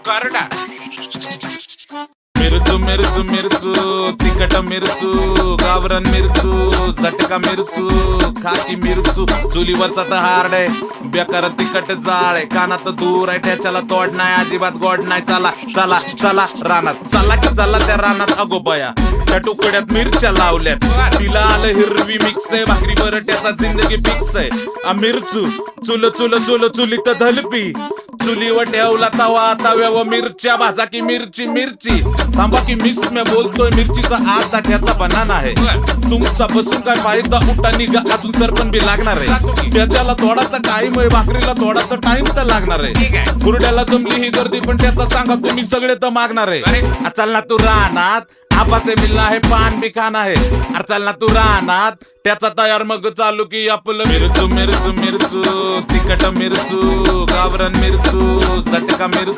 करडा मिरचू मिरचू मिरचू तिखट मिरचू गावरान मिरचू झटका मिरचू खाकी मिरचू चुलीवरचा तर हार्ड आहे बेकार तिखट जाळ आहे कानात दूर आहे त्याच्याला तोड नाही अजिबात गोड नाही चला चला चला रानात चला की चला त्या रानात अगो बया त्या तुकड्यात मिरच्या लावल्यात तिला आलं हिरवी मिक्स आहे भाकरी बरट्याचा जिंदगी फिक्स आहे मिरचू चुल चुल चुल चुली तर धलपी चुलीवर ठेवला तवा तव्यावर मिरच्या भाजा की मिरची मिरची थांबा की मिस मी बोलतोय मिरचीचा अर्धा ठ्याचा बनाना आहे तुमचा बसून काय फायदा उठा निघा अजून सरपण बी लागणार आहे त्याच्याला थोडासा टाइम आहे भाकरीला थोडासा टाइम तर लागणार आहे बुरड्याला जमली ही गर्दी पण त्याचा सांगा तुम्ही सगळे तर मागणार आहे चल ना तू रानात आपासे मिलना है पान भी खाना है अरे चल ना तू रानात त्याचा तयार मग चालू की आपलं मिरचू मिरचू मिरचू तिखट मिरचू गावरान मिरचू झटका मिरचू